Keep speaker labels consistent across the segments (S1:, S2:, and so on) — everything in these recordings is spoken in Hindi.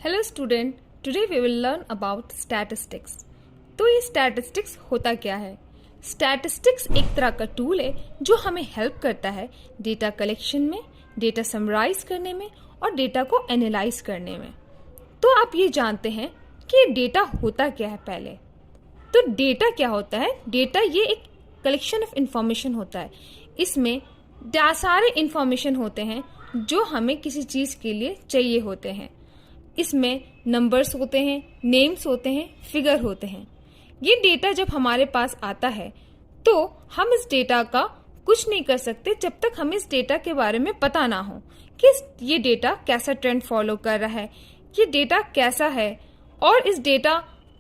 S1: Hello student, today we will learn about statistics. तो ये स्टैटिस्टिक्स होता क्या है? स्टैटिस्टिक्स एक तरह का टूल है जो हमें हेल्प करता है डेटा कलेक्शन में, डेटा समराइज करने में और डेटा को एनालाइज करने में। तो आप ये जानते हैं कि डेटा होता क्या है पहले। तो डेटा क्या होता है? डेटा ये एक कलेक्शन ऑफ इंफॉर्मेशन होता है। इसमें सारे इंफॉर्मेशन होते हैं जो हमें किसी चीज़ के लिए चाहिए होते हैं। इसमें नंबर्स होते हैं, नेम्स होते हैं, फिगर होते हैं। ये डेटा जब हमारे पास आता है तो हम इस डेटा का कुछ नहीं कर सकते जब तक हमें इस डेटा के बारे में पता ना हो कि ये डेटा कैसा ट्रेंड फॉलो कर रहा है, ये डेटा कैसा है। और इस डेटा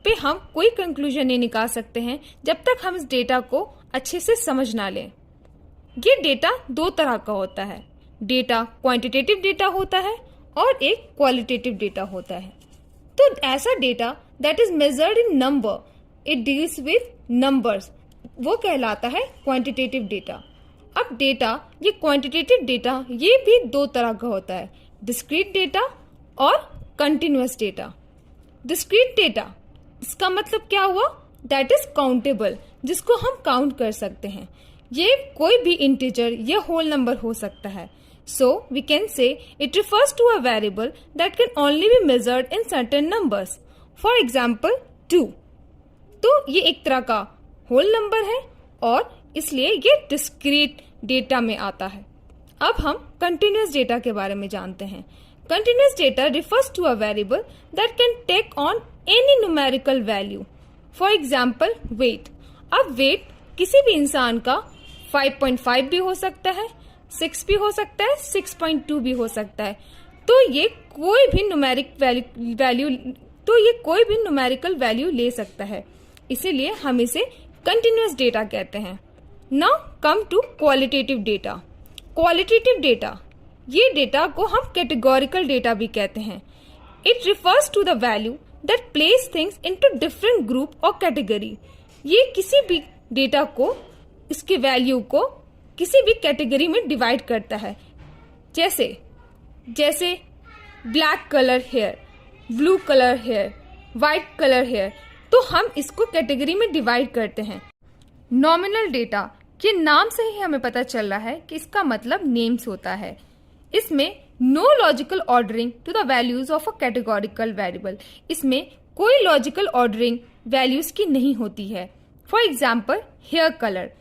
S1: पे हम कोई कंक्लूजन नहीं निकाल सकते हैं जब तक हम इस डेटा को अच्छे से समझ ना लें। ये डेटा दो तरह का होता है। डेटा क्वांटिटेटिव डेटा होता है और एक क्वालिटेटिव डेटा होता है। तो ऐसा data that is measured in number, it deals with numbers, वो कहलाता है क्वांटिटेटिव डेटा। अब डेटा, ये क्वांटिटेटिव डेटा ये भी दो तरह का होता है, डिस्क्रीट डेटा और कंटिन्यूअस डेटा। डिस्क्रीट डेटा, इसका मतलब क्या हुआ? दैट इज काउंटेबल, जिसको हम काउंट कर सकते हैं। ये कोई भी इंटीजर या होल नंबर हो सकता है। So we can say it refers to a variable that can only be measured in certain numbers. For example, 2. तो ये एक तरह का होल नंबर है और इसलिए ये डिस्क्रीट डेटा में आता है। अब हम कंटिन्यूअस डेटा के बारे में जानते हैं। Continuous data refers to a variable that can take on any numerical value. For example, weight. अब weight किसी भी इंसान का 5.5 भी हो सकता है, 6 भी हो सकता है, 6.2 भी हो सकता है। तो ये कोई भी न्यूमेरिकल वैल्यू ले सकता है, इसीलिए हम इसे कंटिन्यूअस डेटा कहते हैं। Now come to qualitative data. Qualitative data, ये डेटा को हम कैटेगोरिकल डेटा भी कहते हैं। It refers to the value that places things into different group और कैटेगरी। ये किसी भी डेटा को, इसके वैल्यू को किसी भी कैटेगरी में डिवाइड करता है। जैसे black colour hair, blue colour hair, white colour hair, तो हम इसको कैटेगरी में डिवाइड करते हैं। नॉमिनल डेटा, ये नाम से ही हमें पता चल रहा है कि इसका मतलब नेम्स होता है। इसमें no logical ordering to the values of a categorical variable. इसमें कोई लॉजिकल ऑर्डरिंग वैल्यूज की नहीं होती है। For example, hair colour.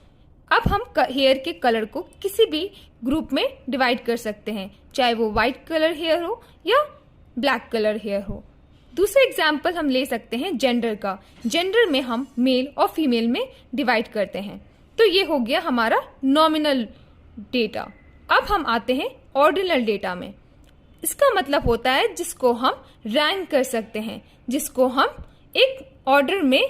S1: अब हम हेयर के कलर को किसी भी ग्रुप में डिवाइड कर सकते हैं, चाहे वो व्हाइट कलर हेयर हो या ब्लैक कलर हेयर हो। दूसरा एग्जाम्पल हम ले सकते हैं जेंडर का। जेंडर में हम मेल और फीमेल में डिवाइड करते हैं। तो ये हो गया हमारा नॉमिनल डेटा। अब हम आते हैं ऑर्डिनल डेटा में। इसका मतलब होता है जिसको हम रैंक कर सकते हैं, जिसको हम एक ऑर्डर में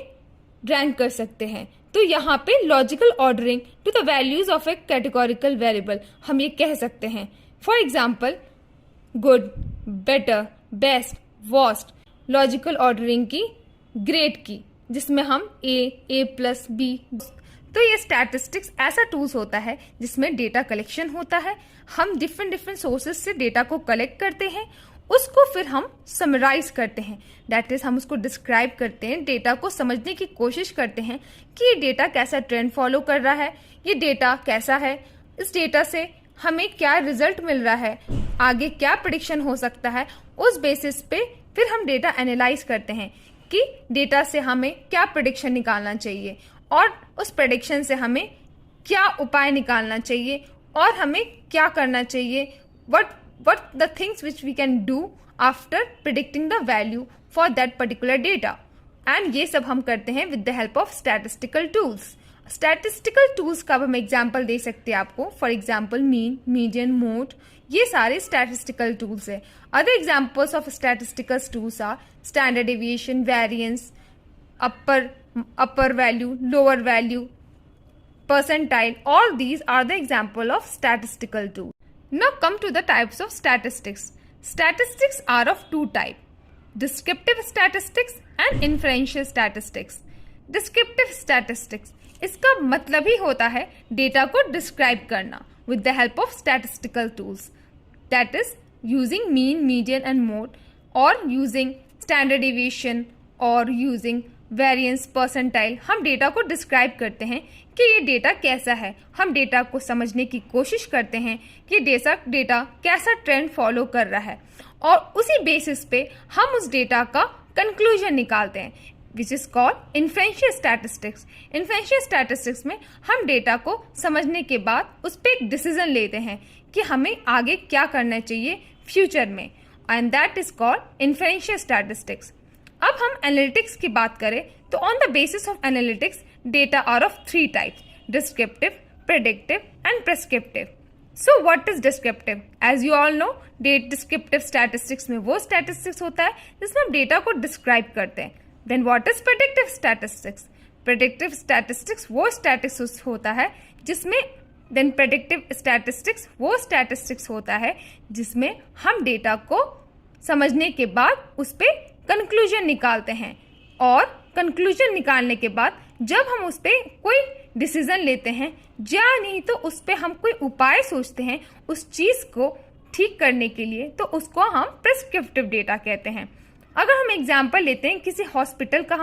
S1: रैंक कर सकते हैं। तो यहाँ पे logical ordering to the values of a categorical variable हम ये कह सकते हैं। For example, good, better, best, worst, logical ordering की, ग्रेड की, जिसमें हम ए प्लस बी। तो ये स्टैटिस्टिक्स ऐसा टूल्स होता है जिसमें डेटा कलेक्शन होता है। हम डिफरेंट सोर्सेज से डेटा को कलेक्ट करते हैं, उसको फिर हम समराइज करते हैं। दैट इज, हम उसको डिस्क्राइब करते हैं, डेटा को समझने की कोशिश करते हैं कि ये डेटा कैसा ट्रेंड फॉलो कर रहा है, ये डेटा कैसा है, इस डेटा से हमें क्या रिजल्ट मिल रहा है, आगे क्या प्रेडिक्शन हो सकता है। उस बेसिस पे फिर हम डेटा एनालाइज करते हैं कि डेटा से हमें क्या प्रेडिक्शन निकालना चाहिए और उस प्रेडिक्शन से हमें क्या उपाय निकालना चाहिए और हमें क्या करना चाहिए, what the things which we can do after predicting the value for that particular data. And ये सब हम करते हैं with the help of statistical tools. Statistical tools का हम एग्जाम्पल दे सकते हैं आपको। For example, mean, median, mode, ये सारे statistical tools है। Other examples of statistical tools are standard deviation, variance, upper value, lower value, percentile. All these are the example of statistical tools. Now come to the types of statistics. Statistics are of two types, descriptive statistics and inferential statistics. Descriptive statistics, इसका मतलब ही होता है डेटा को डिस्क्राइब करना with the help of statistical tools. That is, using mean, median and mode और यूजिंग स्टैंडर्ड डिविएशन और यूजिंग वेरिएंस परसेंटाइल हम डेटा को डिस्क्राइब करते हैं कि ये डेटा कैसा है। हम डेटा को समझने की कोशिश करते हैं कि डेटा कैसा ट्रेंड फॉलो कर रहा है और उसी बेसिस पे हम उस डेटा का कंक्लूजन निकालते हैं, which is called inferential statistics. Inferential statistics में हम डेटा को समझने के बाद उस पर एक डिसीजन लेते हैं कि हमें आगे क्या करना चाहिए फ्यूचर में, and that is called inferential statistics. अब हम एनालिटिक्स की बात करें तो on the basis of analytics data are of 3 types, descriptive, predictive and prescriptive. So what is descriptive? As you all know, descriptive statistics में वो स्टैटिस्टिक्स होता है जिसमें हम डेटा को डिस्क्राइब करते हैं। Then what is predictive statistics? Predictive statistics वो स्टैटिस्टिक्स होता है जिसमें हम डेटा को समझने के बाद उस पर कंक्लूजन निकालते हैं, और कंक्लूजन निकालने के बाद जब हम उस पर कोई डिसीजन लेते हैं या नहीं तो उस पर हम कोई उपाय सोचते हैं उस चीज़ को ठीक करने के लिए, तो उसको हम प्रिस्क्रिप्टिव डेटा कहते हैं। अगर हम एग्जाम्पल लेते हैं किसी हॉस्पिटल का,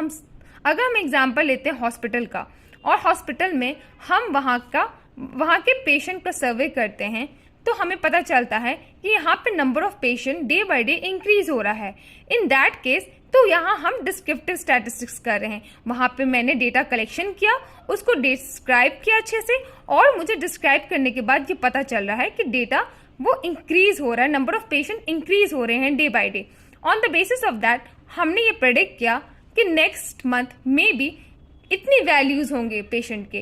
S1: हॉस्पिटल का, और हॉस्पिटल में हम वहाँ के पेशेंट का सर्वे करते हैं, तो हमें पता चलता है कि यहाँ पे number of patient day by day increase हो रहा है। इन दैट केस तो यहाँ हम डिस्क्रिप्टिव स्टैटिस्टिक्स कर रहे हैं। वहाँ पे मैंने डेटा कलेक्शन किया, उसको डिस्क्राइब किया अच्छे से, और मुझे डिस्क्राइब करने के बाद ये पता चल रहा है कि डेटा वो इंक्रीज हो रहा है, नंबर ऑफ पेशेंट इंक्रीज हो रहे हैं day by day. On the basis of that हमने ये प्रेडिक्ट किया कि नेक्स्ट मंथ में भी इतनी वैल्यूज होंगे पेशेंट के।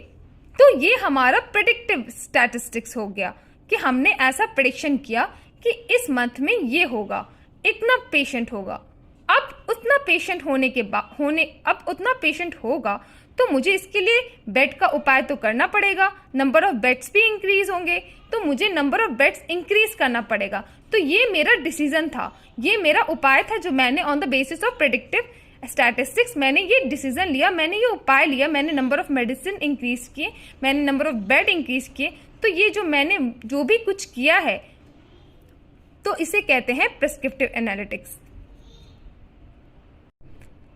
S1: तो ये हमारा प्रेडिक्टिव स्टैटिस्टिक्स हो गया कि हमने ऐसा प्रेडिक्शन किया कि इस मंथ में ये होगा, इतना पेशेंट होगा। अब उतना पेशेंट होगा तो मुझे इसके लिए बेड का उपाय तो करना पड़ेगा, नंबर ऑफ बेड्स भी इंक्रीज होंगे तो मुझे नंबर ऑफ बेड्स इंक्रीज करना पड़ेगा। तो ये मेरा डिसीजन था, ये मेरा उपाय था जो मैंने on the basis of predictive statistics मैंने ये डिसीजन लिया, मैंने ये उपाय लिया, मैंने नंबर ऑफ मेडिसिन इंक्रीज किए, मैंने नंबर ऑफ बेड इंक्रीज किए। तो ये जो मैंने जो भी कुछ किया है तो इसे कहते हैं prescriptive analytics.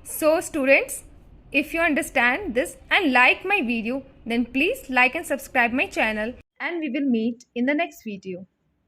S1: So students, if you understand this and like my video, then please like and subscribe my channel, and we will meet in the next video.